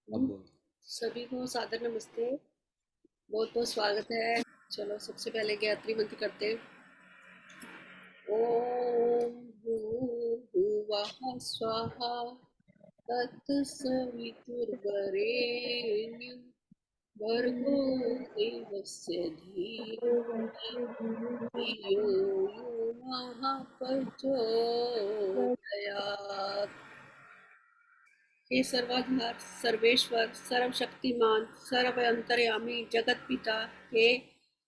अब बोल। सभी को सादर नमस्ते। बहुत बहुत स्वागत है। चलो सबसे पहले गायत्री मंत्र करते हैं। ओम भूर्भुवः स्वाहा तत्सवितुर्वरेण्यं भर्गो देवस्य धीमहि धियो यो नः प्रचोदयात्। हे सर्वाधार सर्वेश्वर सर्वशक्तिमान सर्व अंतर्यामी जगत पिता, हे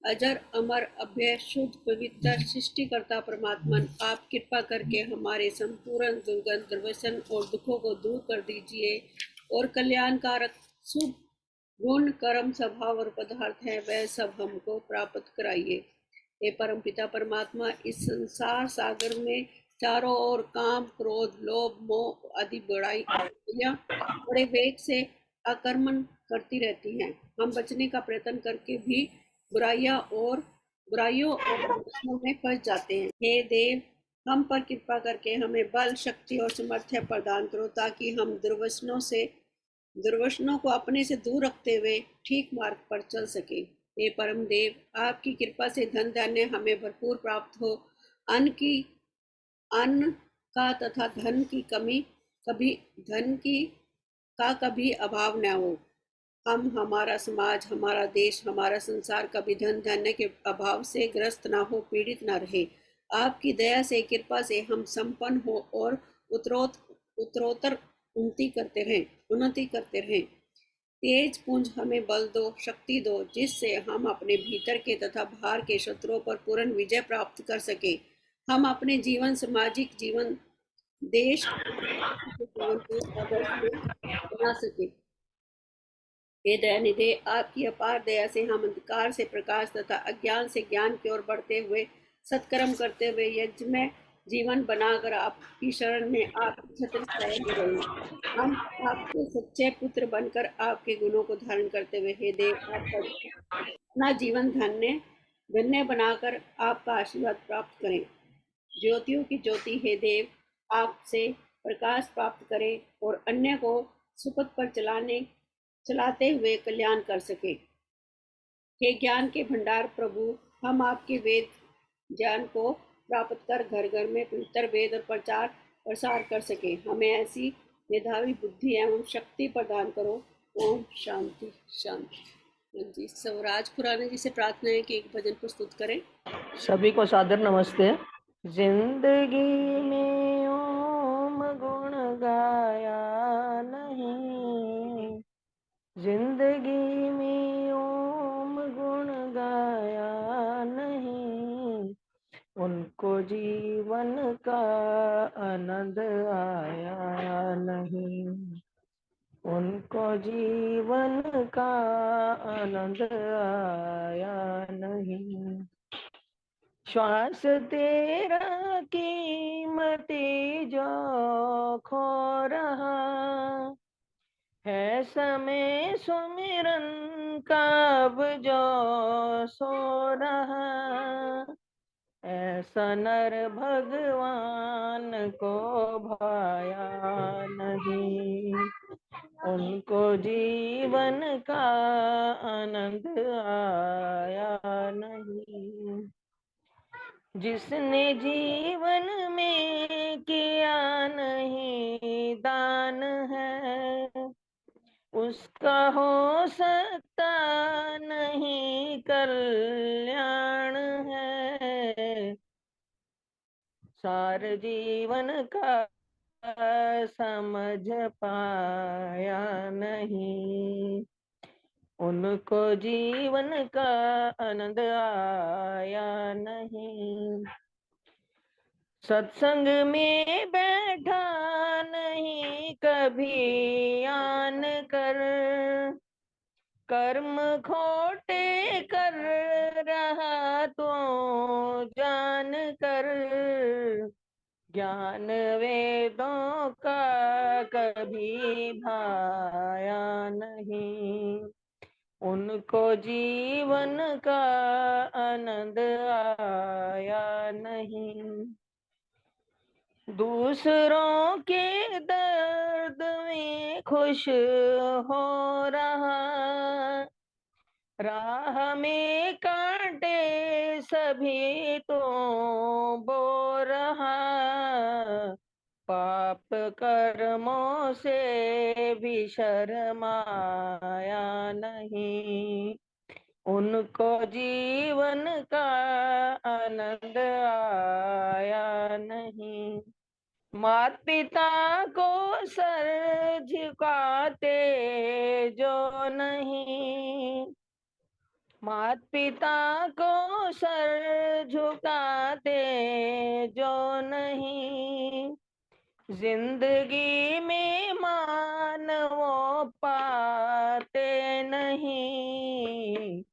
अजर अमर अभय शुद्ध पवित्र सृष्टिकर्ता परमात्मन, आप कृपा करके हमारे संपूर्ण दुर्गंध दुर्व्यसन और दुखों को दूर कर दीजिए और कल्याणकारक शुभ गुण कर्म स्वभाव और पदार्थ है वह सब हमको प्राप्त कराइए। हे परमपिता परमात्मा, इस संसार सागर में चारों ओर काम क्रोध लोभ मोह आदि बुराइयां बड़े वेग से आक्रमण करती रहती हैं। हम बचने का प्रयत्न करके भी बुराइयों और दुश्मनों में फंस जाते हैं। हे देव, हम पर कृपा करके हमें बल शक्ति और सामर्थ्य प्रदान करो ताकि हम दुर्वसनों को अपने से दूर रखते हुए ठीक मार्ग पर चल सके। हे परम देव, आपकी कृपा से धन धान्य हमें भरपूर प्राप्त हो, अन्न की अन्न का तथा धन की कमी कभी धन की का कभी अभाव न हो। हम हमारा समाज हमारा देश हमारा संसार कभी धन धान्य के अभाव से ग्रस्त ना हो पीड़ित ना रहे। आपकी दया से कृपा से हम संपन्न हो और उत्तरोत्तर उन्नति करते रहें। तेज पुंज हमें बल दो शक्ति दो जिससे हम अपने भीतर के तथा बाहर के शत्रुओं पर पूर्ण विजय प्राप्त कर सके। हम अपने जीवन सामाजिक जीवन देश के जीवन को आदर्श में बना सके। हे दयानिधे, आपकी अपार दया से हम अंधकार से प्रकाश तथा अज्ञान से ज्ञान की ओर बढ़ते हुए सत्कर्म करते हुए यज्ञ में जीवन बनाकर आपकी शरण में आपकी छत्र छाया में रहे। हम आपके सच्चे पुत्र बनकर आपके गुणों को धारण करते हुए हे देव आपका अपना जीवन धन्य धन्य बनाकर आपका आशीर्वाद प्राप्त करें। ज्योतियों की ज्योति हे देव आपसे प्रकाश प्राप्त करें और अन्य को सुपथ पर चलाते हुए कल्याण कर सके। हे ज्ञान के भंडार प्रभु, हम आपके वेद ज्ञान को प्राप्त कर घर घर में पवित्र वेद और प्रचार प्रसार कर सके। हमें ऐसी मेधावी बुद्धि एवं शक्ति प्रदान करो। ओम शांति शांति। हाँ जी, स्वराज खुराना जी से प्रार्थना है कि एक भजन प्रस्तुत करें। सभी को सादर नमस्ते। जिंदगी में ओम गुण गाया नहीं, जिंदगी में ओम गुण गाया नहीं, उनको जीवन का आनंद आया नहीं, उनको जीवन का आनंद आया नहीं। श्वास तेरा कीमती जो खो रहा है, समय सुमिरन कब जो सो रहा, ऐसा नर भगवान को भाया नहीं, उनको जीवन का आनंद आया नहीं। जिसने जीवन में किया नहीं दान है, उसका हो सकता नहीं कल्याण है। सार जीवन का समझ पाया नहीं, उनको जीवन का आनंद आया नहीं। सत्संग में बैठा नहीं कभी आन कर, कर्म खोटे कर रहा तो जान कर, ज्ञान वेदों का कभी भाया नहीं, उनको जीवन का आनंद आया नहीं। दूसरों के दर्द में खुश हो रहा, राह में कांटे सभी तो बो रहा, पाप कर्मों से भी शर्माया नहीं, उनको जीवन का आनंद आया नहीं। माता पिता को सर झुकाते जो नहीं, माता पिता को सर झुकाते जो नहीं, जिंदगी में मान वो पाते नहीं,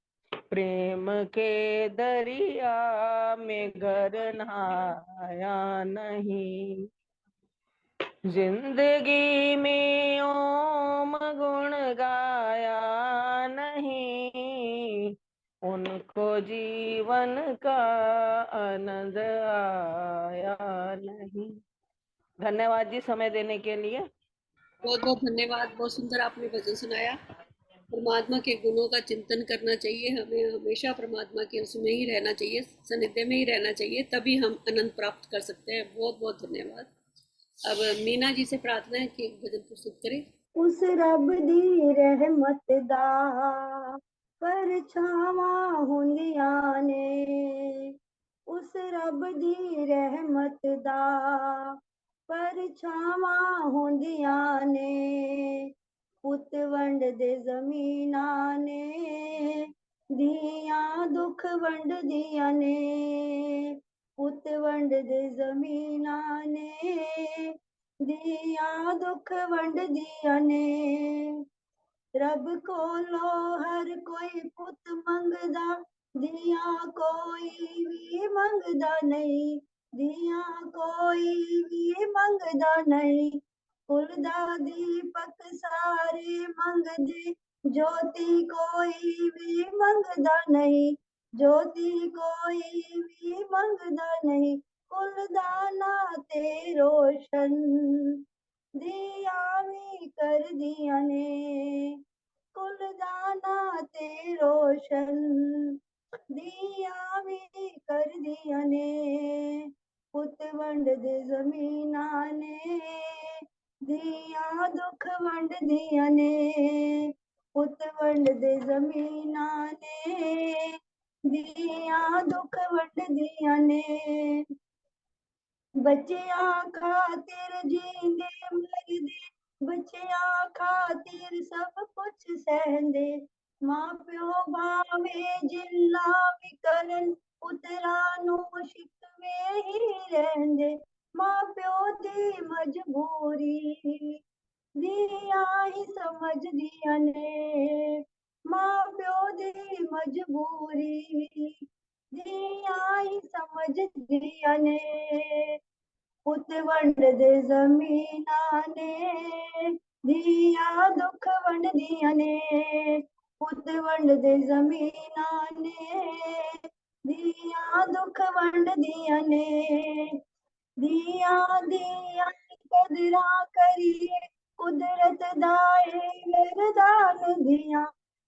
प्रेम के दरिया में घर नहाया नहीं। जिंदगी में ओम गुण गाया नहीं, उनको जीवन का आनंद आया नहीं। धन्यवाद जी समय देने के लिए। बहुत बहुत धन्यवाद, बहुत सुंदर आपने भजन सुनाया। परमात्मा के गुणों का चिंतन करना चाहिए, हमें हमेशा परमात्मा के उसमें ही रहना चाहिए, सानिध्य में ही रहना चाहिए, तभी हम आनंद प्राप्त कर सकते हैं। बहुत बहुत धन्यवाद। अब मीना जी से प्रार्थना है कि एक भजन प्रस्तुत करें। उस रब दी रहमत दा परछावा हुंदियां ने, उस रब दी रहमत दा परछावा हुंदियां ने, पुत वंड दे जमीनां ने, दियां दुख वंड दियां ने, पुत वंड दे जमीनां ने, दियां दुख वंड दियां ने। रब कोलो हर कोई पुत मंगदा, दियां कोई भी मंगदा नहीं, दियां कोई भी मंगदा नहीं, फुलदा दीपक सारे मंगदे, ज्योति कोई भी मंगदा नहीं, ज्योति कोई भी मंगदा नहीं, फुलदा नाते रोशन, दिया भी कर दिया ने, कुलदाना ते रोशन, दिया भी कर दिया ने, पुत वंड दे जमीना ने, दिया दुख वंड दिया ने, पुत वंड दे जमीना ने, दिया दुख वंड दिया ने। बच्चिया खातिर जींदे मरदे, बच्चिया खातिर सब कुछ सहंदे, मां प्यो भावे जिन्ना भी करन, पुत्रा नू शिकवे ही रहंदे, मां प्यो दी मजबूरी दिया ही समझ दिया ने, मां प्यो दी मजबूरी दिया ही समझ दिया ने, पुत वंड दे जमीना ने, दिया दुख वंड दिया ने, पुत वंड दे जमीना ने, दिया दुख वंड दिया ने, दिया दिया कदरा करिए, कुदरत दाए वरदान दिया,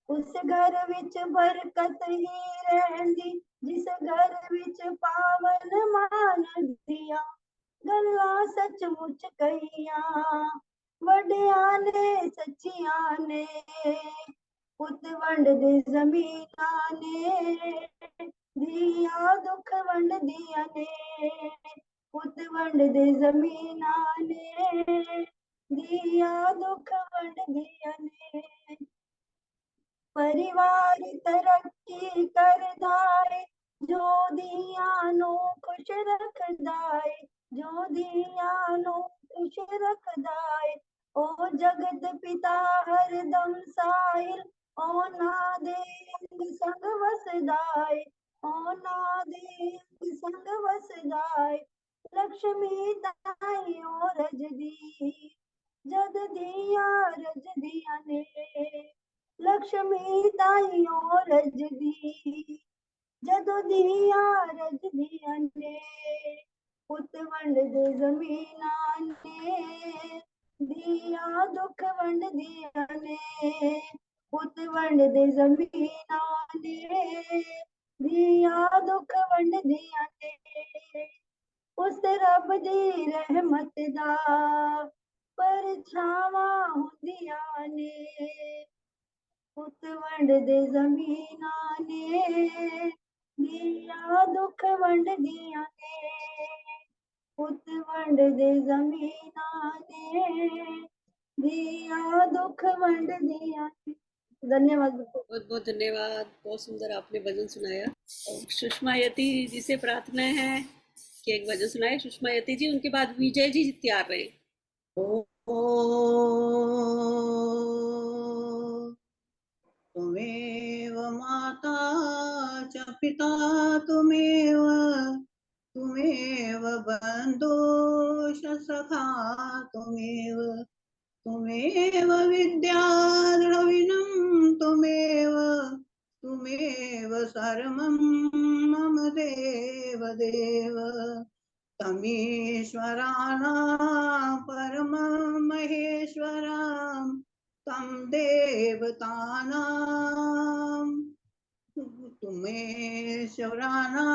उस घर विच बरकत ही रहंदी, जिस घर विच पावन मान दिया, गल्लां सचमुच कहियां वड्डियां ने सच्चियां ने, पुत वंड दे जमीनां ने, दिया दुख वंड दिया ने, पुत वंड दे जमीनां ने, दिया दुख वंड दिया ने। परिवार तरक्की करदा है, जो दियां नू खुश रखदा है, जो दियां नू खुश रखदा है, ओ जगत पिता हरदम साहिल, ओना दे संग वसदा है, ओना दे संग वसदा है, लक्ष्मी ताईं रजदी, जद दियां रजदियां ने, लक्ष्मी ताईं रजदी, जदों दिया रजदियां ने, पुत वंड दे जमीनां ने, दिया दुख वंड दिया ने पुत वंड दे जमीना ने दिया दुख वंड दिया ने उस रब दी रहमत दा परछावा हुंदियां ने पुत वंड दे जमीना ने दिया दुख वंड दिया ने पुत वंड दे जमीना ने दिया दुख वंड दिया ने। धन्यवाद। बहुत बहुत धन्यवाद, बहुत सुंदर आपने भजन सुनाया। और सुषमा यति जी से प्रार्थना है कि एक भजन सुनाए। सुषमा यति जी, उनके बाद विजय जी तैयार रहे। तुमेव माता च पिता तुमेव तुमेव बन्धुश्च सखा तुमेव तुमेव विद्या द्रविणं तुमेव सर्वं मम देव देव तमीश्वराणां परमं महेश्वरं तं देवतानां तुमेश्वराणां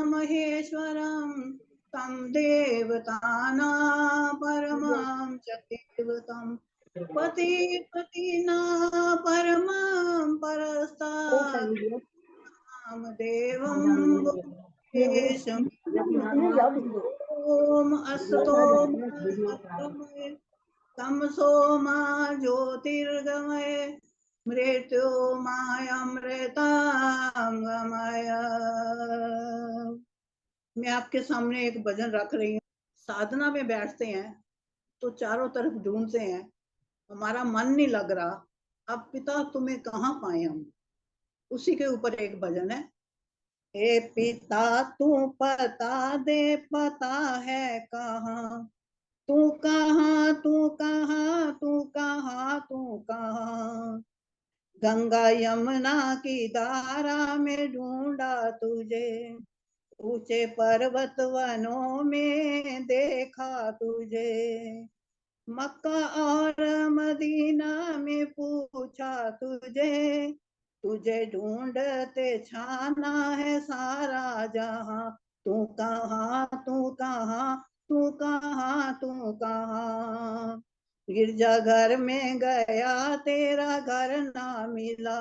महेश्वरं तं देवतानां परमं च देवतं पतिना परमं परस्तात् देवं भूतेशम् ॐ असतो मा सद्गमय तमसो मा ज्योतिर्गमय मृत्योर्माय अमृतांगमय। मैं आपके सामने एक भजन रख रही हूँ। साधना में बैठते हैं तो चारों तरफ ढूंढते हैं, हमारा मन नहीं लग रहा, अब पिता तुम्हें कहाँ पाए हम। उसी के ऊपर एक भजन है। हे पिता तू पता दे, पता है कहाँ, तू कहाँ तू कहाँ तू कहाँ तू कहाँ। गंगा यमुना की धारा में ढूंढा तुझे, ऊंचे पर्वत वनों में देखा तुझे, मक्का और मदीना में पूछा तुझे, तुझे ढूंढते छाना है सारा जहां। तू कहाँ तू कहाँ तू कहाँ तू कहाँ। गिरजाघर में गया तेरा घर ना मिला,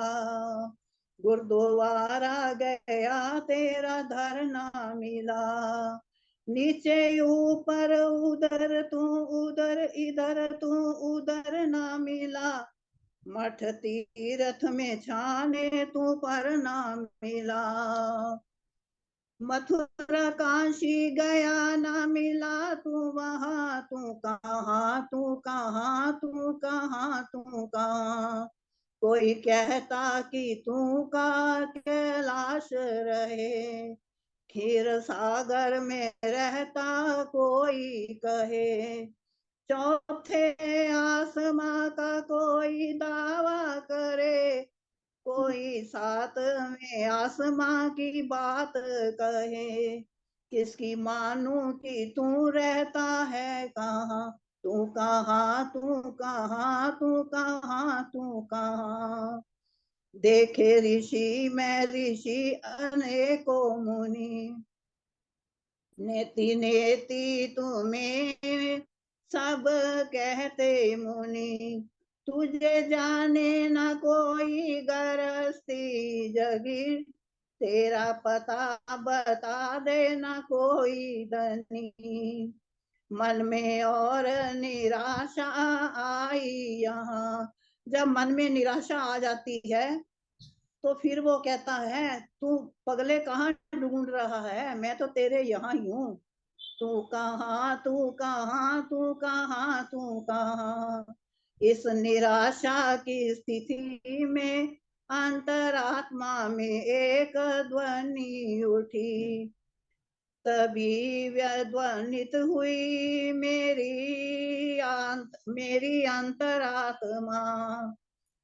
गुरुद्वारा गया तेरा धर ना मिला। नीचे ऊपर उधर तू उधर इधर तू उधर ना मिला, मठ तीरथ में छाने तू पर ना मिला। मथुरा काशी गया ना मिला तू वहां, तू कहाँ तू कहाँ तू कहाँ तू कहाँ। कोई कहता कि तू का कैलाश रहे, क्षीर सागर में रहता कोई कहे, चौथे आसमां का कोई दावा करे, कोई सातवें आसमां की बात कहे। किसकी मानू कि तू रहता है कहाँ, तू कहाँ तू कहाँ तू कहाँ तू कहाँ। देखे ऋषि मैं ऋषि अनेकों मुनि, नेति नेति तुम्हें सब कहते मुनि। तुझे जाने ना कोई गरस्ती जगीर, तेरा पता बता देना कोई धनी। मन में और निराशा आई यहाँ, जब मन में निराशा आ जाती है तो फिर वो कहता है तू पगले कहाँ ढूंढ रहा है, मैं तो तेरे यहाँ ही हूँ। तू कहाँ तू कहाँ तू कहाँ तू कहाँ। इस निराशा की स्थिति में अंतरात्मा में एक ध्वनि उठी, तभी व्यध्वनित हुई मेरी अंतरात्मा।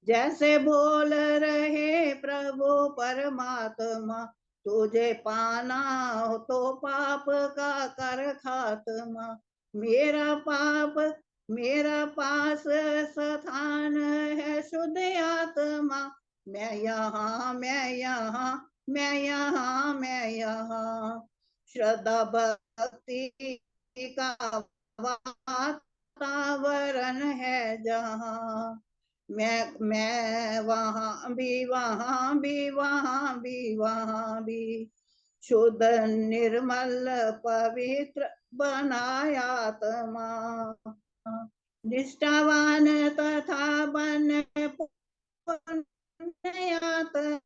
जैसे बोल रहे प्रभु परमात्मा, तुझे पाना हो तो पाप का कर खात्मा। मेरा पाप मेरा पास स्थान है शुद्ध आत्मा, मैं यहाँ मैं यहाँ मैं यहाँ मैं यहाँ। श्रद्धा भक्ति का वातावरण है जहाँ, मैं वहाँ भी वहाँ भी वहाँ भी वहाँ भी। शुद्ध निर्मल पवित्र बनाया आत्मा, निष्ठावान तथा बन पुण्यात्मा।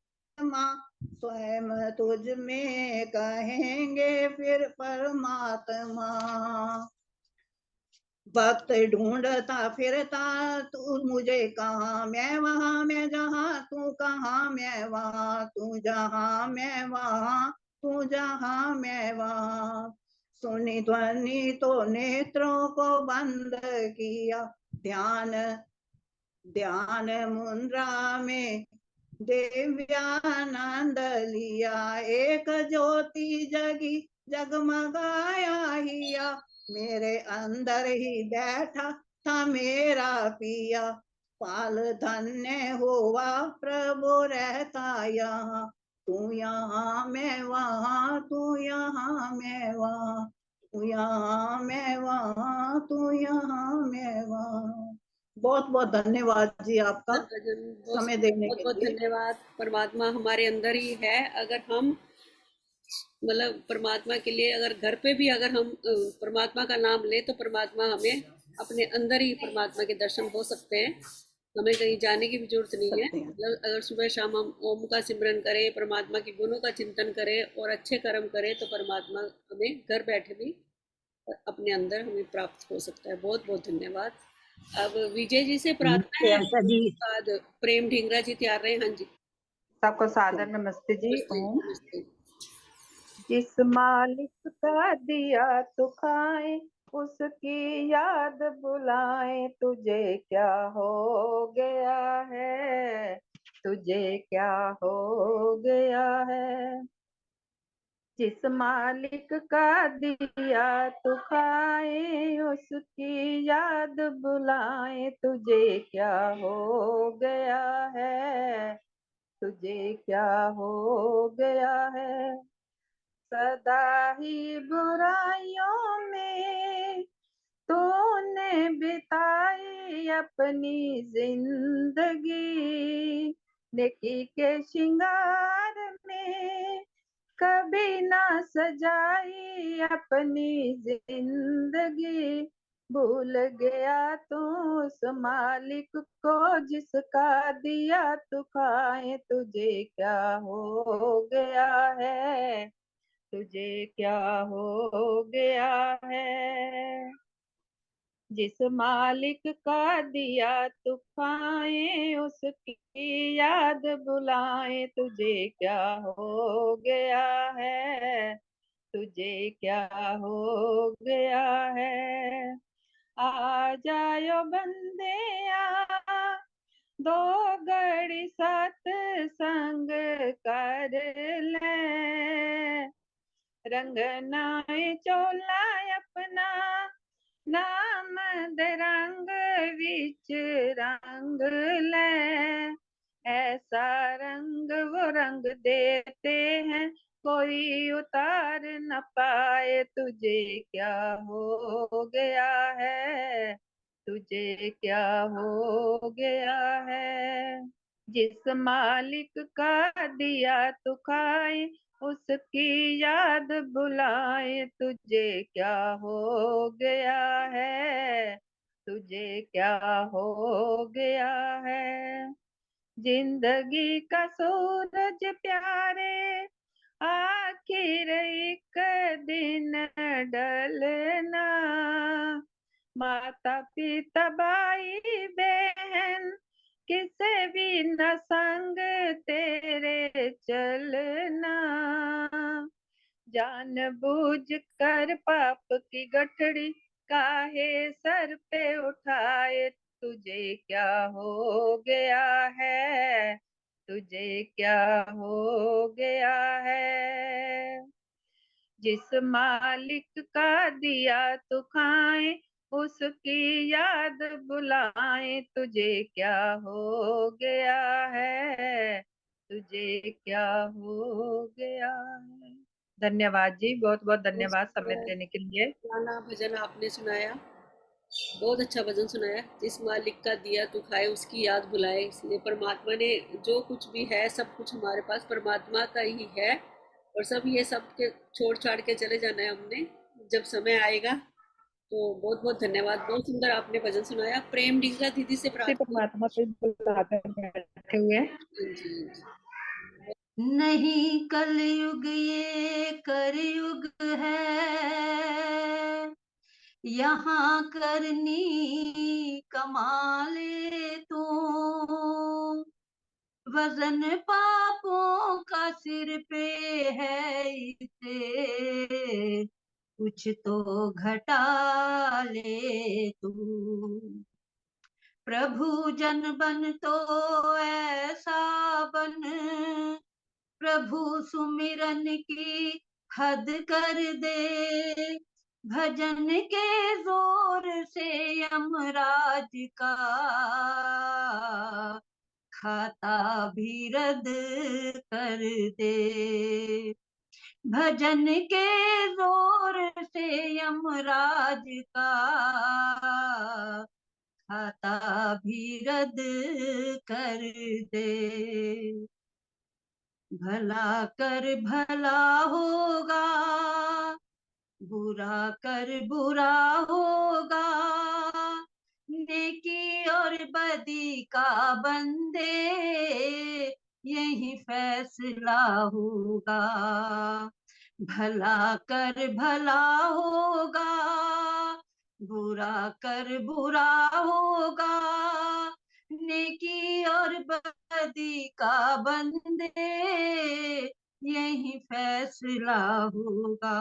स्वयं तुझ में कहेंगे फिर परमात्मा। वक्त ढूंढता फिरता तू मुझे कहाँ, मैं वहाँ मैं जहाँ, तू कहाँ मैं वहाँ, तू जहाँ मैं वहाँ, तू जहाँ मैं वहाँ। सुनी ध्वनि तो नेत्रों को बंद किया, ध्यान ध्यान मुद्रा में दिव्यानंद लिया। एक ज्योति जगी जगमगाया हिया, मेरे अंदर ही बैठा था मेरा पिया। पाल धन्य हुआ प्रभु रहता यहाँ, तू यहाँ मैं वहाँ, तू यहाँ मैं वहाँ, तू यहाँ मैं वहाँ, तू यहाँ मैं वहाँ। बहुत बहुत धन्यवाद जी आपका भजन समय बहुत देने बहुत के बहुत लिए। धन्यवाद। परमात्मा हमारे अंदर ही है। अगर हम मतलब परमात्मा के लिए अगर घर पे भी अगर हम परमात्मा का नाम ले तो परमात्मा हमें अपने अंदर ही परमात्मा के दर्शन हो सकते हैं। हमें कहीं जाने की भी जरूरत नहीं है। सकते हैं। मतलब अगर सुबह शाम हम ओम का सिमरन करें, परमात्मा के गुणों का चिंतन करें और अच्छे कर्म करें तो परमात्मा हमें घर बैठे भी अपने अंदर हमें प्राप्त हो सकता है। बहुत बहुत धन्यवाद। अब विजय जी से प्रार्थना नमस्ते है, आशा जी, उसके बाद प्रेम ढींगरा जी तैयार रहे। हाँ जी, सबको सादर नमस्ते जी। नमस्ते ओम। नमस्ते। जिस मालिक का दिया तो खाए, उसकी याद बुलाए, तुझे क्या हो गया है, तुझे क्या हो गया है। जिस मालिक का दिया तो खाए, उसकी याद बुलाए, तुझे क्या हो गया है, तुझे क्या हो गया है। सदा ही बुराइयों में तूने बिताई अपनी जिंदगी, नेकी के श्रृंगार में कभी ना सजाई अपनी जिंदगी। भूल गया तू उस मालिक को जिसका दिया तू खाए, तुझे क्या हो गया है, तुझे क्या हो गया है। जिस मालिक का दिया तू खाए, उसकी याद बुलाए, तुझे क्या हो गया है, तुझे क्या हो गया है। आ जायो बंदे आ, दो घड़ी सत्संग कर ले, रंग नाए चोला अपना, नाम दे रंग विच रंग ले। ऐसा रंग वो रंग देते हैं, कोई उतार न पाए, तुझे क्या हो गया है, तुझे क्या हो गया है। जिस मालिक का दिया तू खाए, उसकी याद बुलाए, तुझे क्या हो गया है, तुझे क्या हो गया है। जिंदगी का सूरज प्यारे, आखिर एक दिन ढलना। माता पिता भाई बहन किसे भी न संग तेरे चलना। जान बूझ कर पाप की गठड़ी काहे सर पे उठाए, तुझे क्या हो गया है, तुझे क्या हो गया है। जिस मालिक का दिया तू खाए, उसकी याद बुलाए, तुझे क्या हो गया है, तुझे क्या हो गया है। धन्यवाद जी, बहुत बहुत बहुत धन्यवाद समय सुंदर देने के लिए। गाना भजन आपने सुनाया, बहुत अच्छा भजन सुनाया। जिस मालिक का दिया तू खाए, उसकी याद बुलाए। इसलिए परमात्मा ने जो कुछ भी है, सब कुछ हमारे पास परमात्मा का ही है, और सब ये सब के छोड़ छाड़ के चले जाना है हमने, जब समय आएगा। तो बहुत बहुत धन्यवाद, बहुत सुंदर आपने भजन सुनाया। प्रेम डिंगरा दीदी से उसी प्रार्थना। परमात्मा को बुलाकर बैठे हुए हैं। हाँ जी, हाँ जी। नहीं कलयुग ये करयुग है, यहाँ करनी कमाले तू, वजन पापों का सिर पे है इसे, कुछ तो घटा ले तू। प्रभु जन बन तो ऐसा बन, प्रभु सुमिरन की हद कर दे, भजन के जोर से यमराज का खाता भी रद्द कर दे। भजन के जोर से यमराज का खाता भी रद्द कर दे। भला कर भला होगा, बुरा कर बुरा होगा, नेकी और बदी का बंदे यही फैसला होगा। भला कर भला होगा, बुरा कर बुरा होगा, नेकी और बदी का बंदे यही फैसला होगा।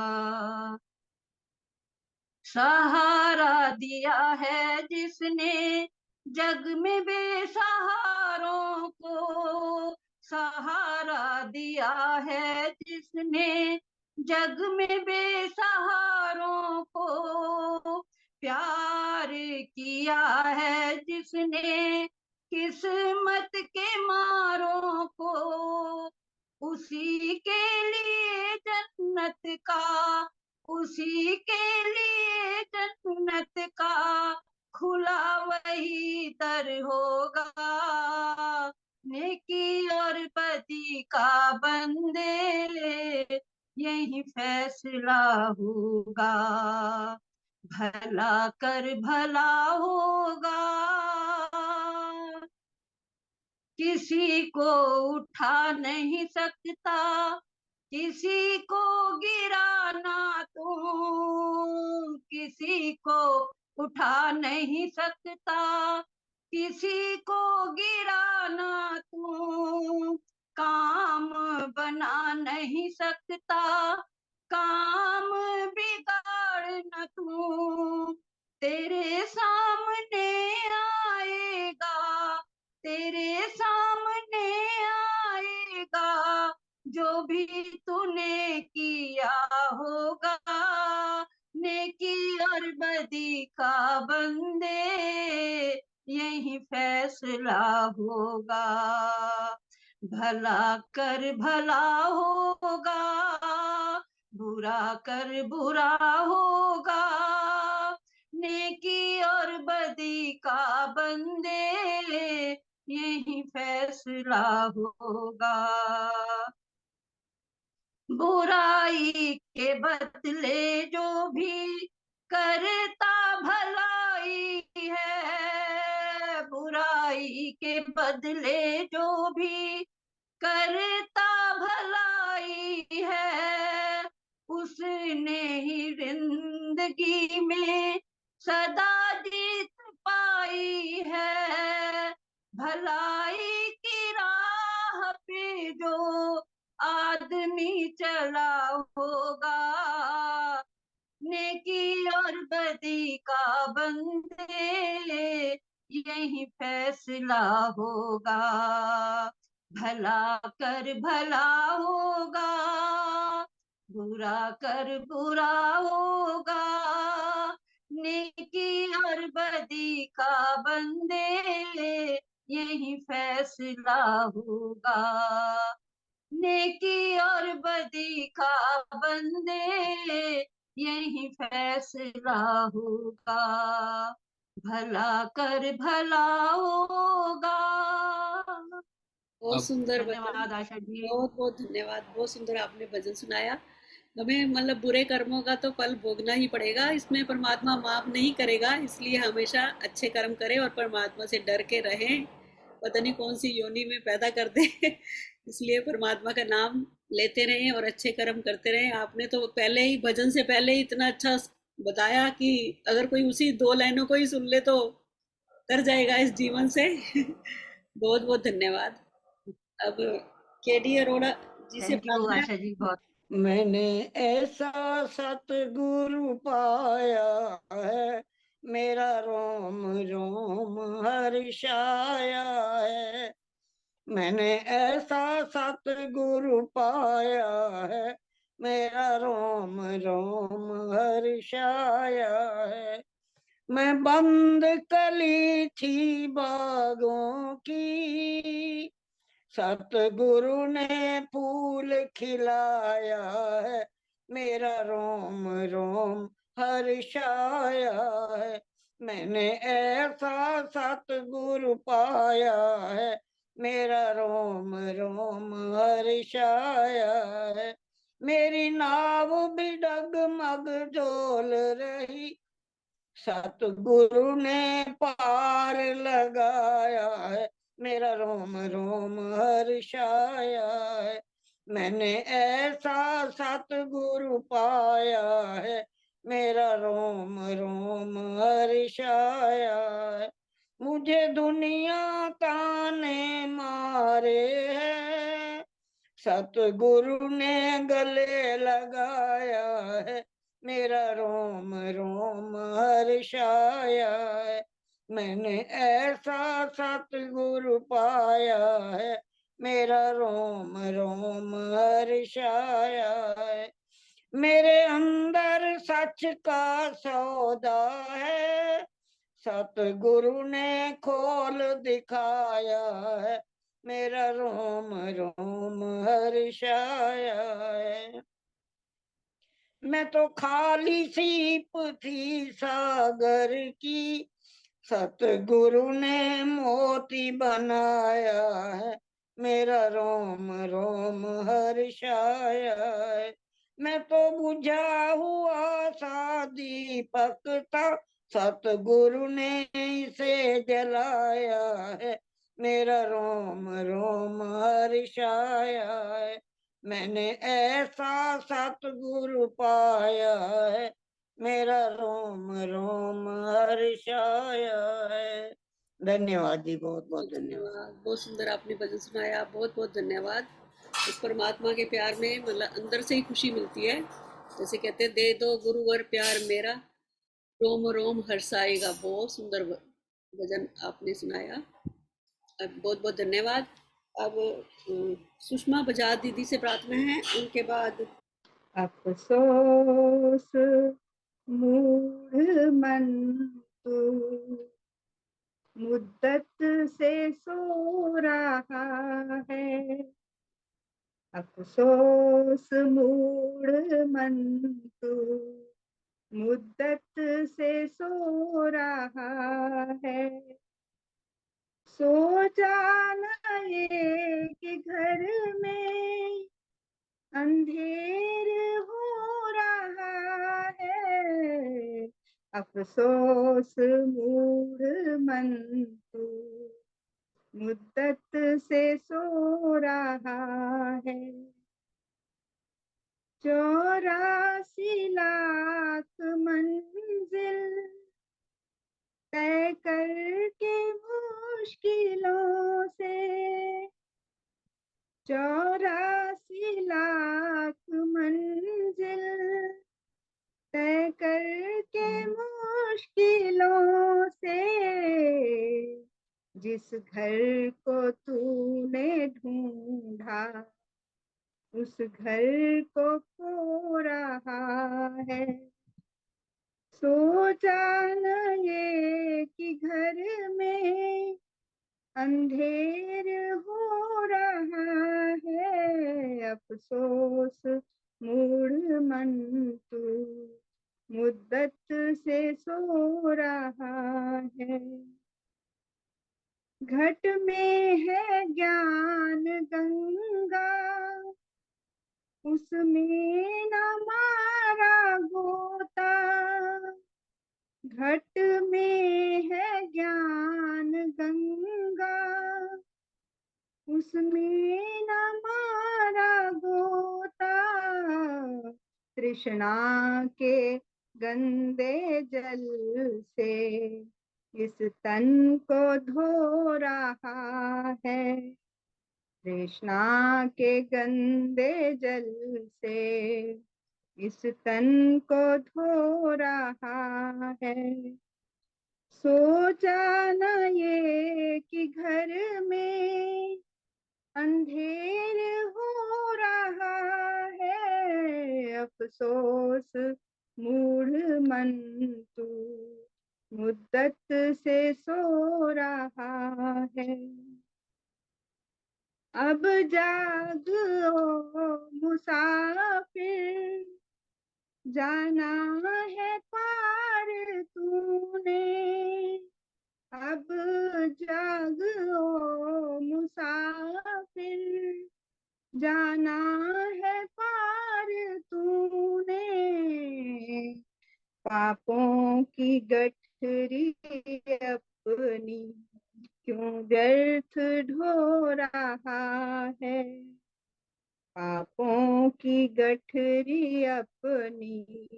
सहारा दिया है जिसने जग में बेसहारों को, सहारा दिया है जिसने जग में बेसहारों को, प्यार किया है जिसने किस्मत के मारों को, उसी के लिए जन्नत का, उसी के लिए जन्नत का खुला वही दर होगा। नेकी और बदी का बंदे यही फैसला होगा। भला कर भला होगा, किसी को उठा नहीं सकता, किसी को गिराना तू, किसी को उठा नहीं सकता, किसी को गिराना तू, काम बना नहीं सकता, काम बिगाड़ना तू। तेरे सामने आएगा, तेरे सामने आएगा, जो भी तूने किया होगा। नेकी और बदी का बंदे यही फैसला होगा। भला कर भला होगा, बुरा कर बुरा होगा, नेकी और बदी का बंदे यही फैसला होगा। बुराई के बदले जो भी करता भलाई है, बुराई के बदले जो भी करता भलाई है, उसने ही जिंदगी में सदा जीत पाई है। भलाई की राह पे जो आदमी चला होगा, नेकी और बदी का बंदे यही फैसला होगा। भला कर भला होगा, बुरा कर बुरा होगा, नेकी और बदी का बंदे यही फैसला होगा। नेकी और बदी का बंदे यही फैसला होगा। भला कर भला होगा। बहुत अब सुंदर भजन। धन्यवाद आशा जी। बहुत बहुत धन्यवाद, बहुत सुंदर आपने भजन सुनाया। हमें मतलब बुरे कर्मों का तो फल भोगना ही पड़ेगा, इसमें परमात्मा माफ नहीं करेगा, इसलिए हमेशा अच्छे कर्म करें और परमात्मा से डर के रहें। पता नहीं कौन सी योनि में पैदा कर दे इसलिए परमात्मा का नाम लेते रहें और अच्छे कर्म करते रहें। आपने तो पहले ही भजन से पहले ही इतना अच्छा बताया कि अगर कोई उसी 2 लाइनों को ही सुन ले तो कर जाएगा इस जीवन से बहुत बहुत धन्यवाद। अब केडी अरोड़ा जी से थैंक यू प्रार्थना। आशा जी बहुत। मैंने ऐसा सतगुरु पाया है, मेरा रोम रोम हर्षाया है। मैंने ऐसा सतगुरु पाया है, मेरा रोम रोम हर्षाया है। मैं बंद कली थी बागों की, सतगुरु ने फूल खिलाया है, मेरा रोम रोम हर्षाया है। मैंने ऐसा सतगुरु पाया है, मेरा रोम रोम हर्षाया है। मेरी नाव भी डगमग डोल रही, सतगुरु ने पार लगाया है, मेरा रोम रोम हर्षाया है। मैंने ऐसा सतगुरु पाया है, मेरा रोम रोम हर्षाया है। मुझे दुनिया ताने मारे है, सतगुरु ने गले लगाया है, मेरा रोम रोम हर्षाया है। मैंने ऐसा सतगुरु पाया है, मेरा रोम रोम हर्षाया है। मेरे अंदर सच का सौदा है, सतगुरु ने खोल दिखाया है, मेरा रोम रोम हर्षाया है। मैं तो खाली सीप थी सागर की, सतगुरु ने मोती बनाया है, मेरा रोम रोम हर्षाया है। मैं तो बुझा हुआ सा दीपक था, सतगुरु ने इसे जलाया है, मेरा रोम रोम हर्षाया है। मैंने ऐसा सतगुरु पाया है, मेरा रोम रोम हर्षाया है। धन्यवाद जी, बहुत बहुत धन्यवाद। धन्यवाद, बहुत सुंदर आपने भजन सुनाया, बहुत बहुत धन्यवाद। इस परमात्मा के प्यार में मतलब अंदर से ही खुशी मिलती है। जैसे कहते हैं, दे दो गुरुवर प्यार मेरा, रोम रोम हर्षाएगा। बहुत सुंदर भजन आपने सुनाया, बहुत बहुत धन्यवाद। अब सुषमा बजाज दीदी से प्रार्थना है, उनके बाद अफसोस मूढ़ मन तू मुद्दत से सो रहा है। अफसोस मूढ़ मन तू मुद्दत से सो रहा है। सो जाना ये कि घर में अंधेर हो रहा है। अफसोस मूढ़ मन तू मुद्दत से सो रहा है। 84 लाख मंजिल तय करके मुश्किलों से, 84 लाख मंजिल तय करके मुश्किलों से, जिस घर को तूने ढूंढा उस घर को खो रहा है। सोचा न ये कि घर में अंधेर हो रहा है, अफसोस मूढ़ मन तू मुद्दत से सो रहा है। घट में है ज्ञान गंगा, उसमें न मारा गोता। घट में है ज्ञान गंगा, उसमें न मारा गोता। तृष्णा के गंदे जल से इस तन को धो रहा है। तृष्णा के गंदे जल से इस तन को धो रहा है। सोचा न ये कि घर में अंधेर हो रहा है, अफसोस मूढ़ मन तू मुद्दत से सो रहा है। अब जागो मुसाफिर, जाना है पार तूने। अब जागो मुसाफिर, जाना है पार तूने। पापों की गठरी अपनी क्यों व्यर्थ ढो रहा है। पापों की गठरी अपनी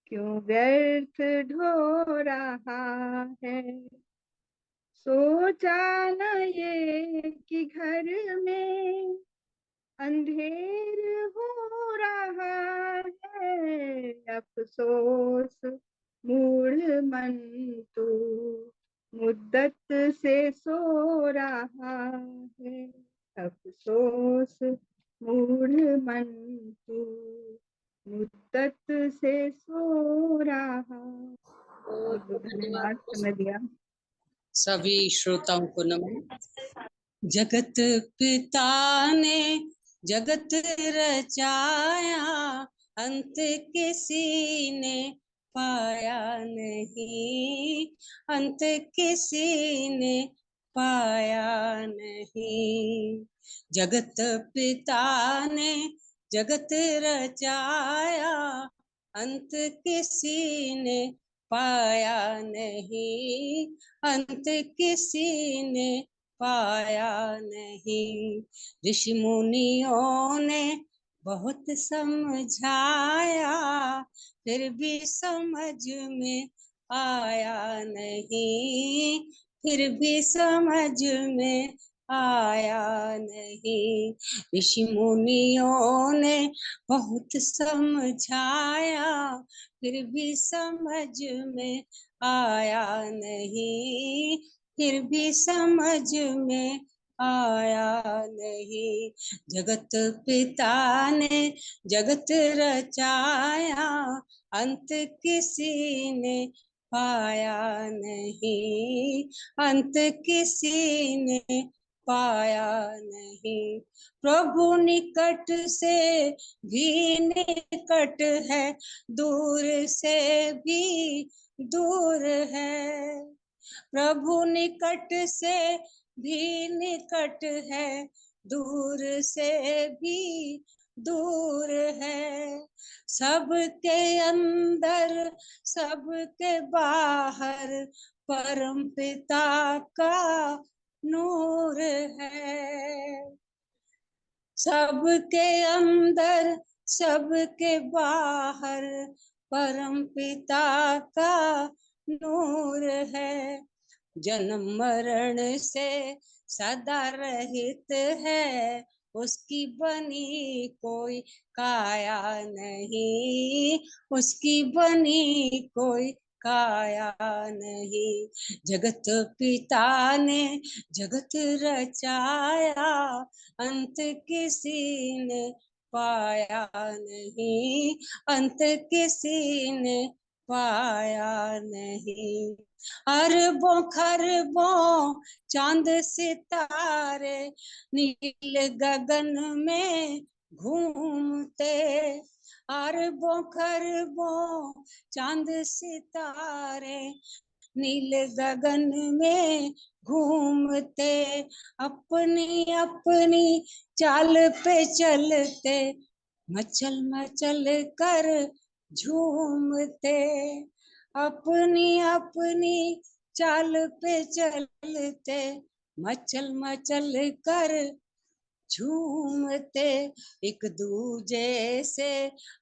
क्यों व्यर्थ ढो रहा है। सोचा न ये कि घर में अंधेर हो रहा है, अफसोस मूढ़ मन तू मुद्दत से सो रहा है। अफसोस मूढ़ मन तू मुद्दत से सो रहा। बहुत बहुत धन्यवाद धन्यवाद। समय दिया। सभी श्रोताओं को नमन। जगत पिता ने जगत रचाया, अंत किसी ने पाया नहीं, अंत किसी ने पाया नहीं। जगत पिता ने जगत रचाया, अंत किसी ने पाया नहीं, अंत किसी ने पाया नहीं। ऋषि मुनियों ने बहुत समझाया, फिर भी समझ में आया नहीं, फिर भी समझ में आया नहीं। ऋषि मुनियों ने बहुत समझाया, फिर भी समझ में आया नहीं, फिर भी समझ में आया नहीं। जगत पिता ने जगत रचाया, अंत किसी ने पाया नहीं, अंत किसी ने पाया नहीं। प्रभु निकट से भी निकट है, दूर से भी दूर है। प्रभु निकट से भी निकट है, दूर से भी दूर है। सबके अंदर सबके बाहर परम पिता का नूर है। सबके अंदर सबके बाहर परम पिता का नूर है। जन्म मरण से सदा रहित है, उसकी बनी कोई काया नहीं, उसकी बनी कोई काया नहीं। जगत पिता ने जगत रचाया, अंत किसी ने पाया नहीं, अंत किसी ने पाया नहीं। अरबों खरबों चांद सितारे नील गगन में घूमते, अरबों खरबों चांद सितारे नील गगन में घूमते, अपनी अपनी चाल पे चलते, मचल मचल कर झूमते, अपनी अपनी चाल पे चलते, मचल मचल कर झूमते, एक दूजे से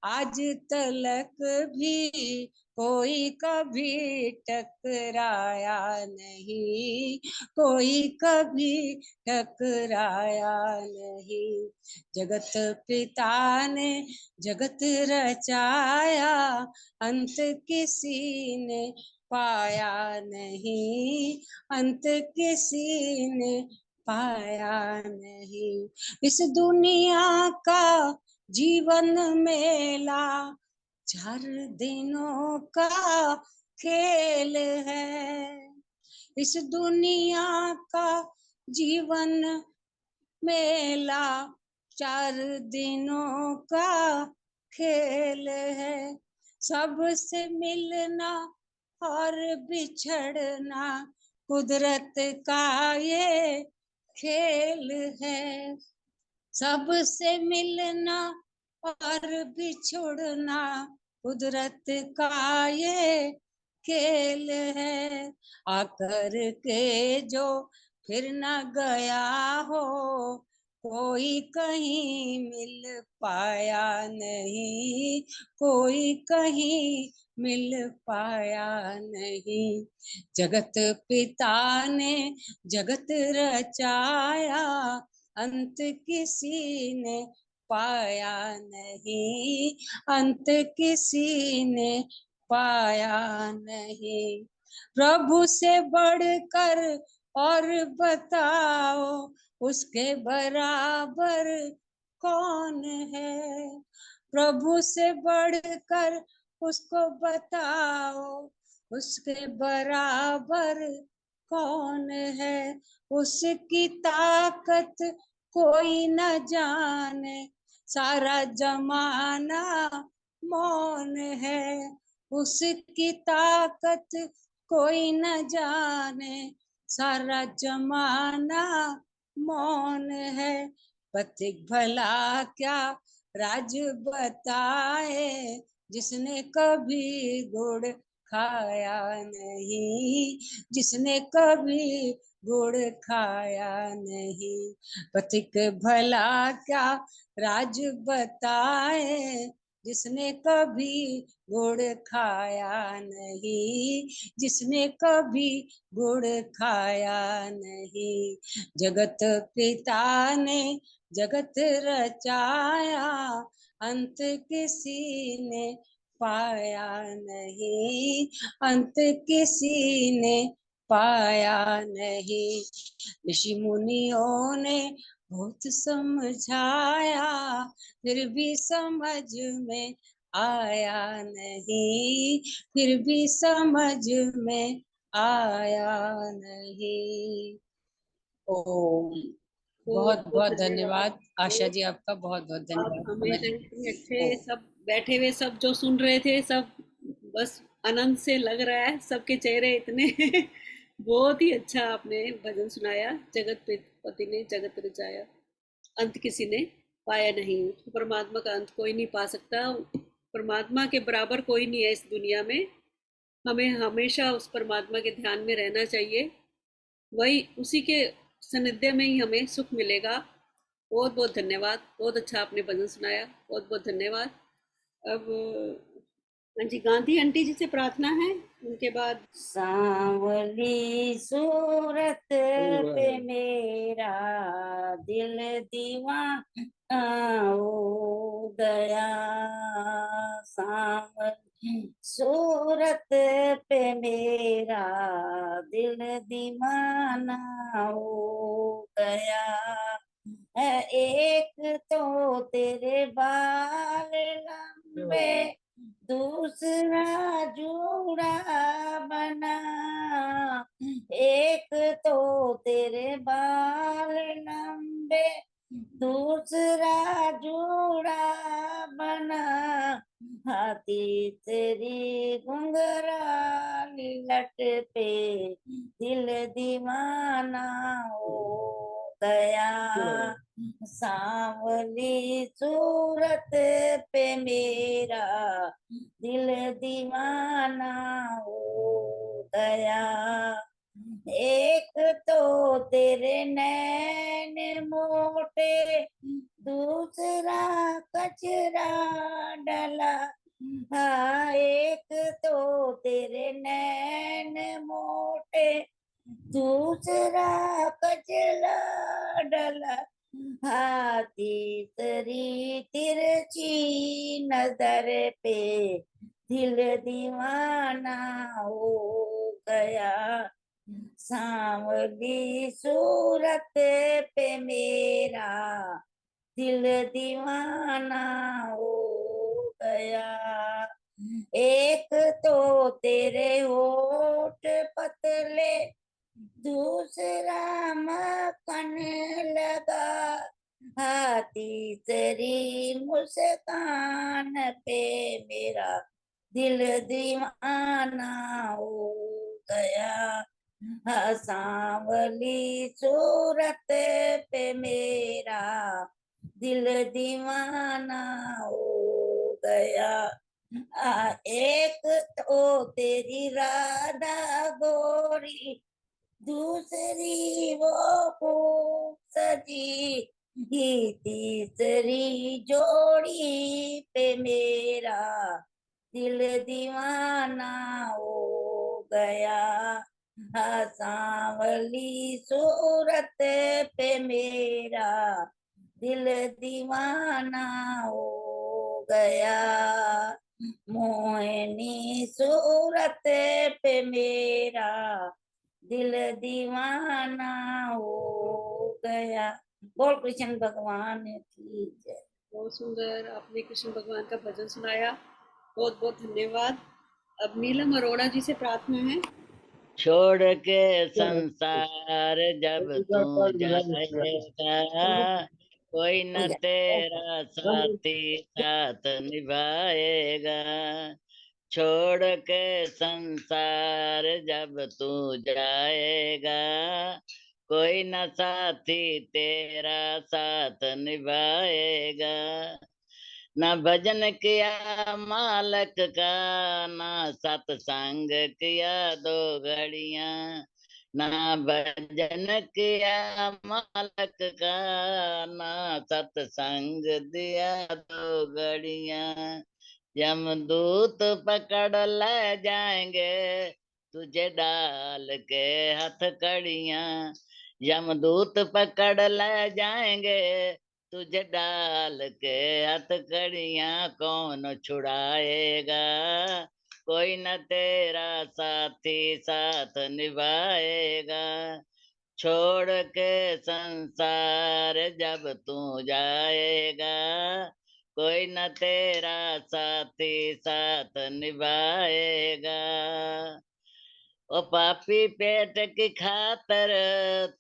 आज तलक भी कोई कभी टकराया नहीं, कोई कभी टकराया नहीं। जगत पिता ने जगत रचाया, अंत किसी ने पाया नहीं, अंत किसी ने पाया नहीं। इस दुनिया का जीवन मेला 4 दिनों का खेल है, इस दुनिया का जीवन मेला 4 दिनों का खेल है। सबसे मिलना और बिछड़ना कुदरत का ये खेल है, सबसे मिलना और बिछुड़ना कुदरत का ये खेल है। आकर के जो फिर न गया हो, कोई कहीं मिल पाया नहीं, कोई कहीं मिल पाया नहीं। जगत पिता ने जगत रचाया, अंत किसी ने पाया नहीं, अंत किसी ने पाया नहीं। प्रभु से बढ़कर और बताओ, उसके बराबर कौन है। प्रभु से बढ़कर उसको बताओ, उसके बराबर कौन है। उसकी ताकत कोई न जाने, सारा जमाना मौन है। उसकी ताकत कोई न जाने, सारा जमाना मौन है। पथिक भला क्या राज बताए, जिसने कभी गुड़ खाया नहीं, जिसने कभी गुड़ खाया नहीं। पथिक भला क्या राज बताए, जिसने कभी गुड़ खाया नहीं, जिसने कभी गुड़ खाया नहीं। जगत पिता ने जगत रचाया, अंत किसी ने पाया नहीं, अंत किसी ने पाया नहीं। ऋषि मुनियों ने बहुत समझाया, फिर भी समझ में आया नहीं, फिर भी समझ में आया नहीं। ओम। बहुत बहुत धन्यवाद आशा जी, आपका बहुत बहुत आप धन्यवाद। हमेशा इतने अच्छे, सब बैठे हुए सब जो सुन रहे थे सब बस आनंद से लग रहा है, सबके चेहरे इतने बहुत ही अच्छा आपने भजन सुनाया। जगत पति ने जगत रचाया, अंत किसी ने पाया नहीं। परमात्मा का अंत कोई नहीं पा सकता, परमात्मा के बराबर कोई नहीं है इस दुनिया में। हमें हमेशा उस परमात्मा के ध्यान में रहना चाहिए, वही उसी के सानिध्य में ही हमें सुख मिलेगा। बहुत बहुत धन्यवाद, बहुत अच्छा आपने भजन सुनाया, बहुत बहुत धन्यवाद। अब हाँ जी, गांधी आंटी जी से प्रार्थना है, उनके बाद सांवली सूरत पे मेरा दिल दीवाना हो गया, सांवली सूरत पे मेरा दिल दीवाना हो गया है। एक तो तेरे बाल लंबे दूसरा जोड़ा बना, एक तो तेरे बाल लंबे, दूसरा जोड़ा बना, हाथी तेरी घुंघराली लट पे, दिल दीवाना हो गया। सांवली सूरत पे मेरा दिल दीवाना हो गया। एक तो तेरे नैन मोटे, दूसरा कचरा डला, हाँ एक तो तेरे नैन मोटे, दूसरा कचरा डला, हाँ तीसरी तिरछी नजर पे दिल दीवाना हो गया। सांवली सूरत पे मेरा दिल दीवाना हो गया। एक तो तेरे होठ पतले, दूसरा मक्खन लगा, हाँ तीसरी मुस्कान पे मेरा दिल दीवाना हो गया। हाँ सांवली सूरत पे मेरा दिल दीवाना हो गया। एक तो तेरी राधा गोरी, दूसरी वो खूब सजी, तीसरी जोड़ी पे मेरा दिल दीवाना हो गया। हाँ सांवली सूरत पे मेरा दिल दीवाना हो गया। मोहिनी सूरत पे मेरा दिल दीवाना हो गया। बोल कृष्ण भगवान की जय। बहुत सुंदर आपने कृष्ण भगवान का भजन सुनाया, बहुत बहुत धन्यवाद। अब नीलम अरोड़ा जी से प्रार्थना है। छोड़ के संसार जब तू जाएगा, कोई न तेरा साथी साथ निभाएगा। छोड़ के संसार जब तू जाएगा, कोई न साथी तेरा साथ निभाएगा। न भजन किया मालक का, ना सत्संग किया दो घड़ियां। ना भजन किया मालक का, ना सत्संग दिया दो घड़ियां। यमदूत पकड़ ले जाएंगे तुझे डाल के हथकड़ियां। यमदूत पकड़ ले जाएंगे तुझे डाल के हथकड़ियां। कौन छुड़ाएगा, कोई न तेरा साथी साथ निभाएगा। छोड़ के संसार जब तू जाएगा, कोई न तेरा साथी साथ निभाएगा। ओ पापी पेट की खातर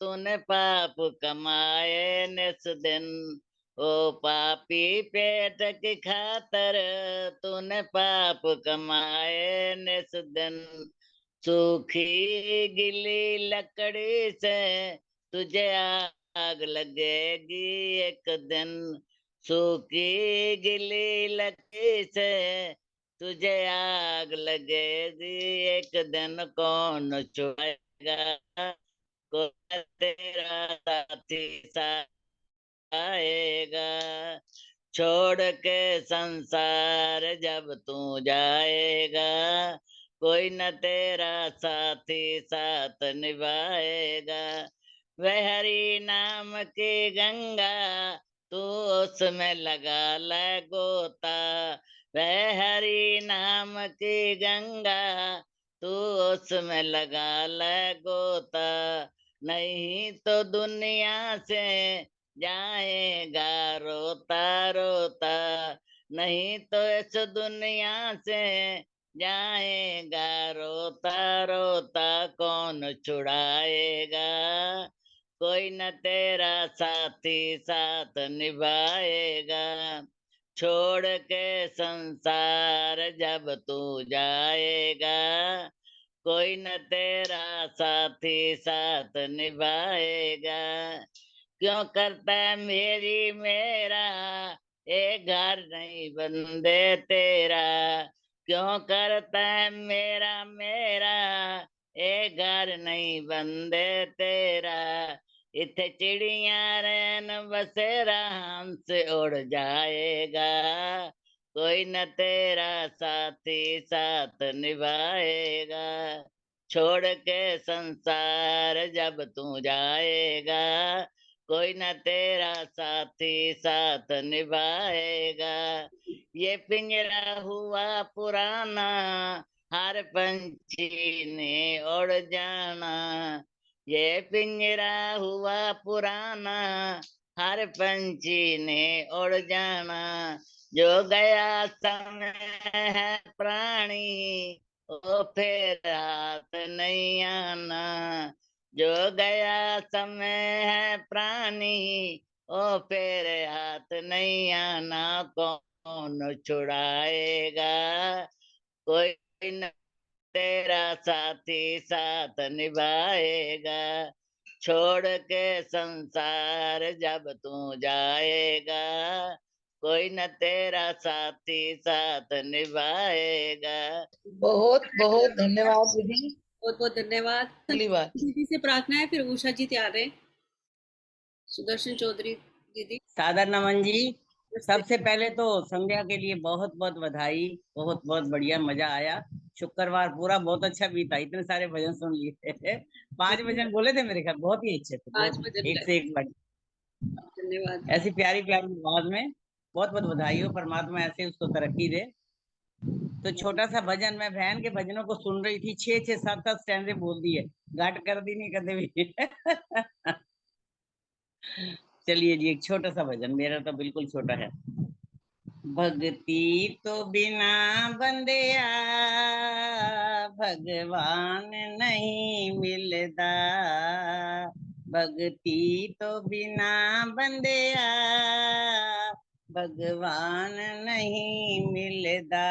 तूने पाप कमाए निस दिन। ओ पापी पेट की खातर तूने पाप कमाए निस दिन। सूखी गिली लकड़ी से तुझे आग लगेगी एक दिन। सूखी गिली लकड़ी से तुझे आग लगेगी एक दिन। कौन छुड़ाएगा, कौन तेरा साथी साथ आएगा। छोड़ के संसार जब तू जाएगा, कोई न तेरा साथी साथ निभाएगा। वह हरि नाम की गंगा तू उसमें लगा ले गोता। वह हरि नाम की गंगा तू उसमें लगा ले गोता। नहीं तो दुनिया से जाएगा रोता रोता। नहीं तो इस दुनिया से जाएगा रोता रोता कौन छुड़ाएगा। कोई न तेरा साथी साथ निभाएगा। छोड़ के संसार जब तू जाएगा। कोई न तेरा साथी साथ निभाएगा। क्यों करता है मेरी मेरा एक घर नहीं बंदे तेरा। क्यों करता है मेरा मेरा एक घर नहीं बंदे तेरा। इथे चिड़िया रैन बसेरा हमसे उड़ जाएगा। कोई न तेरा साथी साथ निभाएगा। छोड़ के संसार जब तू जाएगा। कोई न तेरा साथी साथ निभाएगा। ये पिंजरा हुआ पुराना हर पंछी ने उड़ जाना। ये पिंजरा हुआ पुराना हर पंछी ने उड़ जाना। जो गया समय है प्राणी ओ फिर हाथ नहीं आना। जो गया समय है प्राणी ओ फिर हाथ नहीं आना। कौन छुड़ाएगा। कोई न तेरा साथी साथ निभाएगा। छोड़ के संसार जब तू जाएगा। कोई न तेरा साथी साथ निभाएगा। बहुत बहुत धन्यवाद दीदी। बहुत बहुत धन्यवाद। अगली बार दीदी से प्रार्थना है, फिर उषा जी तैयार है। सुदर्शन चौधरी दीदी। सादर नमन जी। सबसे पहले तो संध्या के लिए बहुत बहुत बधाई। बहुत बहुत बढ़िया, मजा आया। शुक्रवार पूरा बहुत अच्छा बीता, इतने सारे भजन सुन लिए थे। 5 भजन बोले थे मेरे ख्याल, बहुत ही अच्छे थे, 5 बहुत भजन एक गाए। से एक बढ़िया। धन्यवाद। ऐसी प्यारी प्यारी आवाज में बहुत बहुत बधाई हो। परमात्मा ऐसे उसको तरक्की दे। तो छोटा सा भजन, मैं बहन के भजनों को सुन रही थी, 6 7 स्टैंडे बोल दिए, घाट कर दी नहीं कदे भी। चलिए जी, एक छोटा सा भजन, मेरा तो बिल्कुल छोटा है। भक्ति तो बिना बंदिया भगवान नहीं मिलदा। भक्ति तो बिना बंदिया भगवान नहीं मिलदा।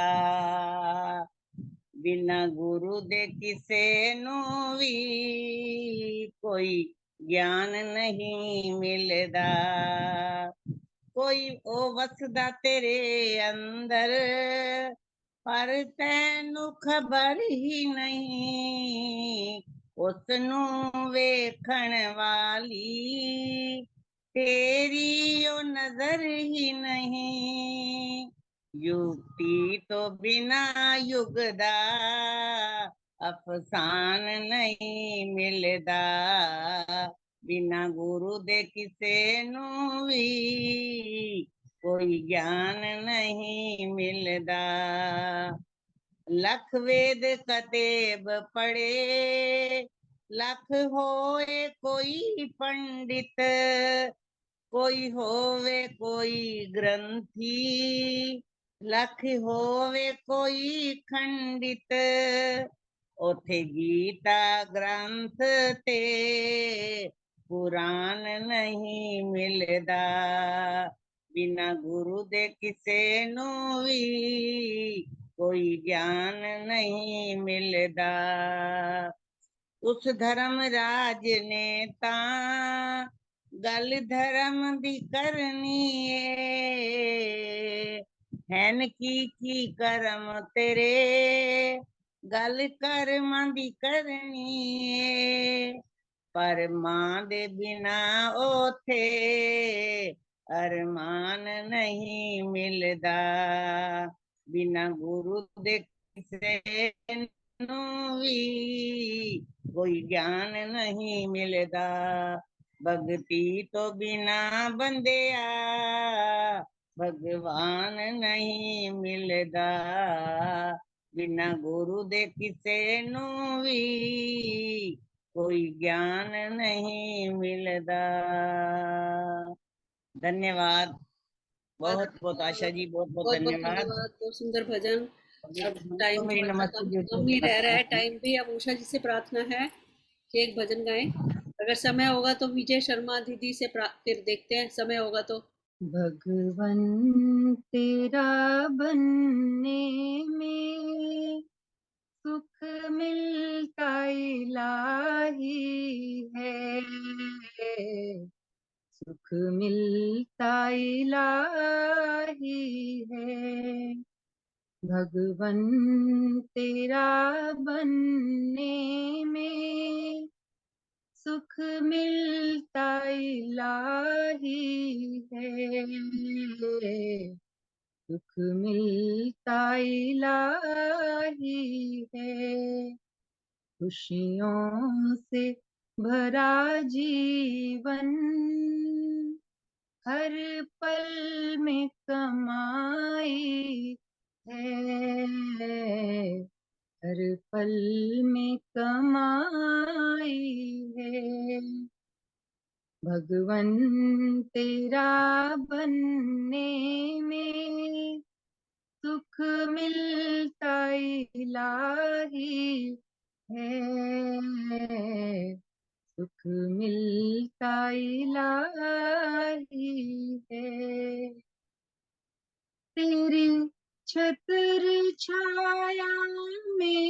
बिना गुरु दे किसे नू भी कोई ज्ञान नहीं मिलदा। कोई ओ वसदा तेरे अंदर पर तैनू खबर ही नहीं। उसनू वेखण वाली तेरी ओ नजर ही नहीं। युक्ति तो बिना युगदा अफसान नहीं मिलदा। बिना गुरु दे किसे नू भी कोई ज्ञान नहीं मिलदा। लख वेद कतेब पढ़े लख होए कोई पंडित। कोई होवे कोई ग्रंथी लख होवे कोई खंडित। ओथे गीता ग्रंथ ते पुराण नहीं मिलदा। बिना गुरु दे किसे नू भी कोई ज्ञान नहीं मिलदा। उस धर्म राज नेता गल धर्म दी करनी हैन की करम तेरे गल कर्म दी करनी। पर मां दे बिना ओथे अरमान नहीं मिलदा। बिना गुरु दे किसे नू भी कोई ज्ञान नहीं मिलदा। भक्ति तो बिना बंदिया भगवान नहीं मिलदा। बिना गुरु दे किसे नू भी कोई ज्ञान नहीं मिलदा। धन्यवाद। बहुत बहुत आशा जी, बहुत बहुत बहुत बहुत धन्यवाद। धन्यवाद, बहुत सुंदर भजन। अभी अब तो टाइम मेरी थोड़ा सा नमस्ते कम ड्यूटी कम ही रह रहा है, है। टाइम भी। अब उषा जी से प्रार्थना है कि एक भजन गाएं। अगर समय होगा तो विजय शर्मा दीदी से फिर देखते हैं, समय होगा तो। भगवन तेरा बनने में सुख मिलता इलाही है, सुख मिलता इलाही है। भगवन तेरा बनने में सुख मिलता इलाही है, सुख मिलता इलाही है। खुशियों से भरा जीवन हर पल में कमाई है, हर पल में कमाई है। भगवन तेरा बनने में सुख मिलता इलाही है, सुख मिलता इलाही है। तेरी छत्र छाया में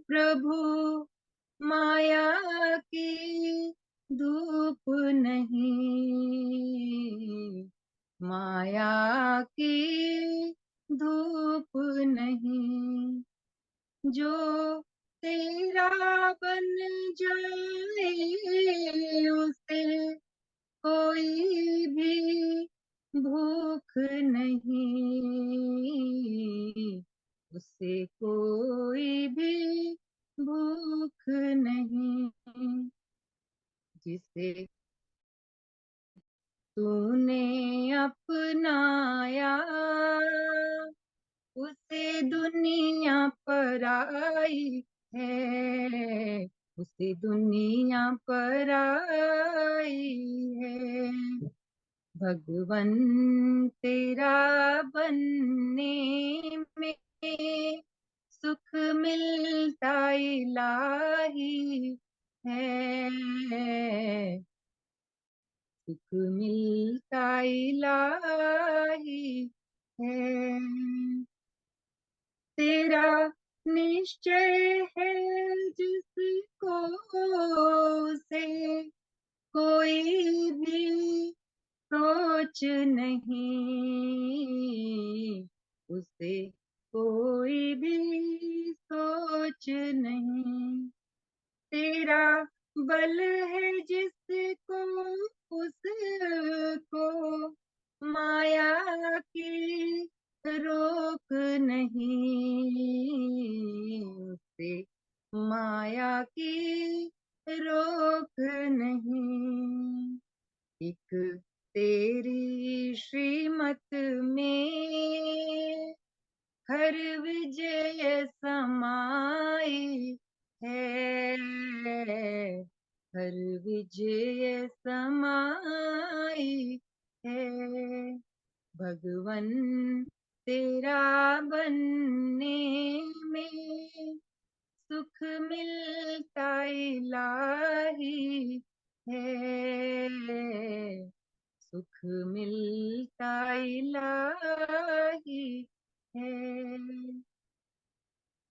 प्रभु माया की धूप नहीं, माया की धूप नहीं। जो तेरा बन जाए उसे कोई भी भूख नहीं, उसे कोई भी भूख नहीं। जिसे तूने अपनाया उसे दुनिया पर आई है, उसे दुनिया पर आई है। भगवन तेरा बनने में सुख मिलता इलाही है, सुख मिलता इलाही है। तेरा निश्चय है जिसको से कोई भी सोच नहीं, उसे कोई भी सोच नहीं। तेरा बल है जिसको उसको माया की रोक नहीं, उसे माया की रोक नहीं। एक तेरी श्रीमत में हर विजय समाई है, हर विजय समाई है। भगवन तेरा बनने में सुख मिलता इलाही है, सुख मिलता इलाही है।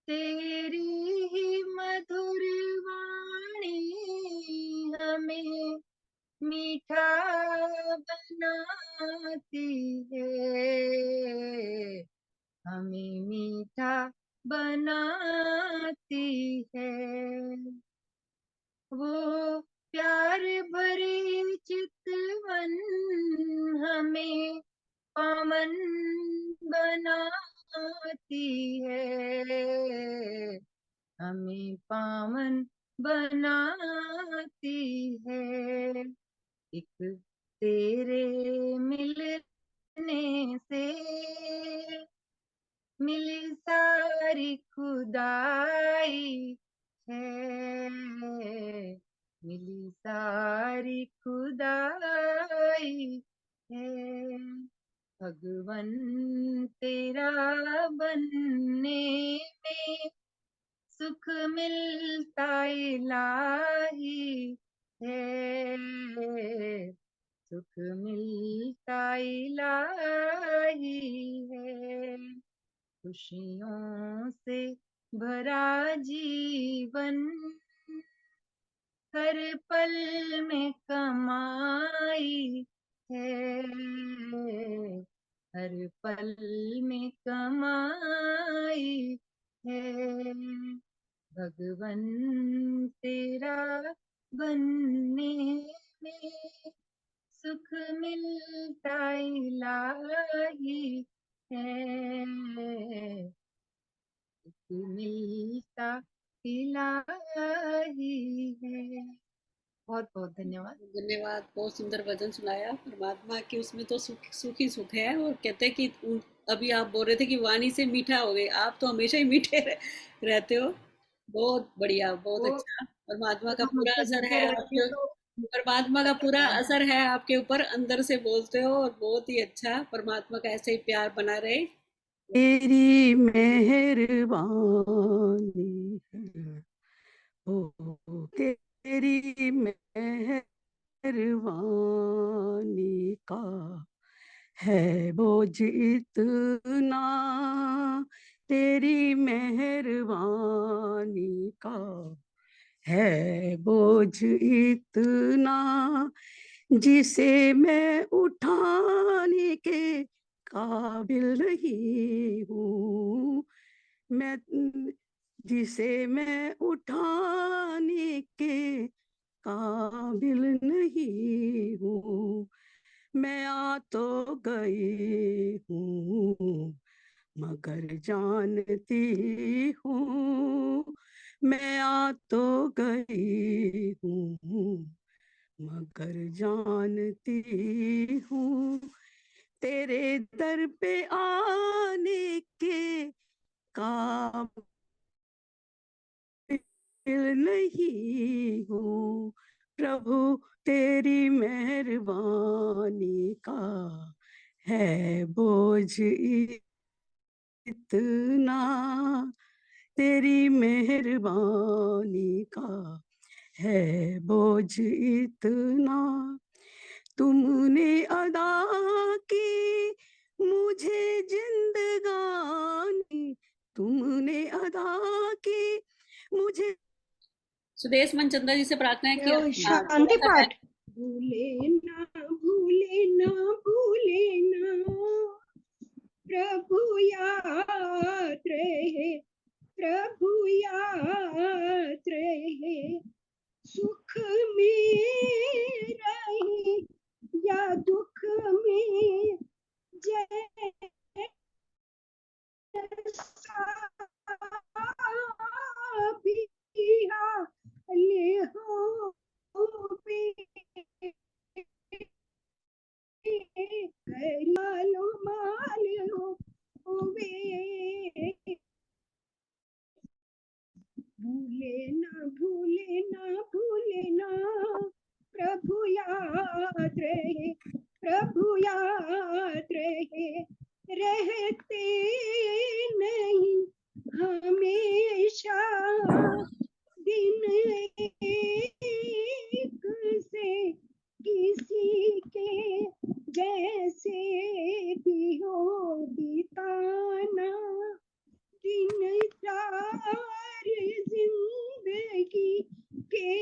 तेरी ही मधुर वाणी हमें मीठा बनाती है, हमें मीठा बनाती है। वो प्यार भरी चितवन हमें पावन बनाती है, हमें पावन बनाती है। एक तेरे मिलने से मिली सारी खुदाई है, मिली सारी खुदाई है। भगवन तेरा बनने में सुख मिलता इलाही है, सुख मिलता इलाही है। खुशियों से भरा जीवन हर पल में कमाई है, हर पल में कमाई है। भगवन तेरा बनने में सुख मिलता इलाही है, सुख मिलता इलाही है। बहुत बहुत धन्यवाद। धन्यवाद, बहुत सुंदर भजन सुनाया। परमात्मा की उसमें तो सुख सुख ही सुख है। और कहते हैं कि अभी आप बोल रहे थे कि वाणी से मीठा हो गए, आप तो हमेशा ही मीठे रहते हो। बहुत बढ़िया, बहुत वो अच्छा। परमात्मा का हम पूरा उससे असर मीठे है रहते आपके, हैं तो परमात्मा का पूरा असर है आपके ऊपर, अंदर से बोलते हो और बहुत ही अच्छा। परमात्मा का ऐसे ही प्यार बना रहे। तेरी मेहरबानी है, ओ तेरी मेहरबानी का है बोझ इतना, तेरी मेहरबानी का है बोझ इतना, जिसे मैं उठाने के काबिल नहीं हूँ, मैं जिसे मैं उठाने के काबिल नहीं हूँ। मैं आ तो गई हूँ मगर जानती हूँ, मैं आ तो गई हूँ मगर जानती हूँ, तेरे दर पे आने के काबिल नहीं हूँ। प्रभु तेरी मेहरबानी का है बोझ इतना, तेरी मेहरबानी का है बोझ इतना, तुमने अदा की मुझे जिंदगानी, तुमने अदा की मुझे। सुदेश मनचंदा जी से प्रार्थना है कि ओ, आप शांति पाठ। भूले ना भूले ना भूले ना, प्रभु याद रहे, प्रभु याद रहे। सुख में रहे या दुख में, जैसा भी हाल हो मालो मालो वे, भूले ना भूले ना भूले ना, प्रभु याद रहे, प्रभु याद रहे। रहते नहीं हमेशा दिन एक से, किसी के जैसे भी हो बिताना, दिन चार जिंदगी के।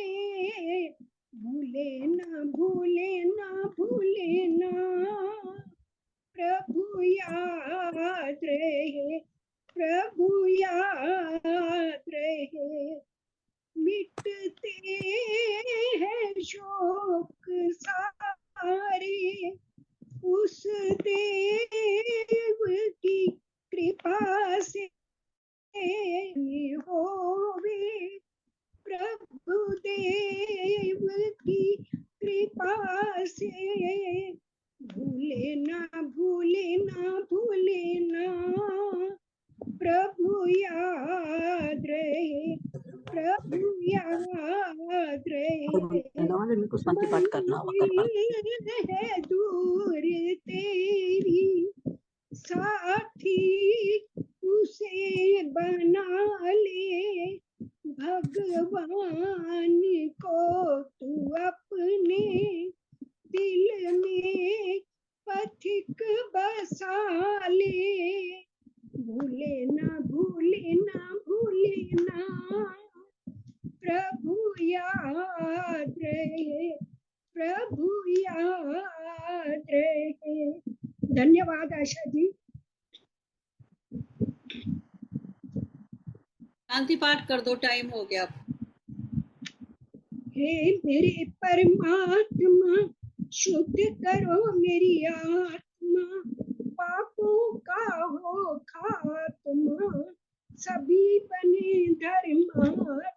भूले ना भूले ना भूले ना, प्रभु याद रहे, प्रभु याद रहे। मिटते हैं शोक सारे, उस देव की कृपा से होवे, प्रभु देव की कृपा से। भूले ना भूले ना भूले ना, प्रभु याद रहे, प्रभु याद रहे। शांति पाठ करना मंजिल है दूर तेरी, साले, भूले ना भूले ना भूले ना, प्रभु याद रहे, प्रभु याद रहे। धन्यवाद आशा जी। शांति पाठ कर दो, टाइम हो गया। हे मेरे परमात्मा, शुद्ध करो मेरी आत्मा, पापों का हो खात्मा, सभी बने धर्मात्मा।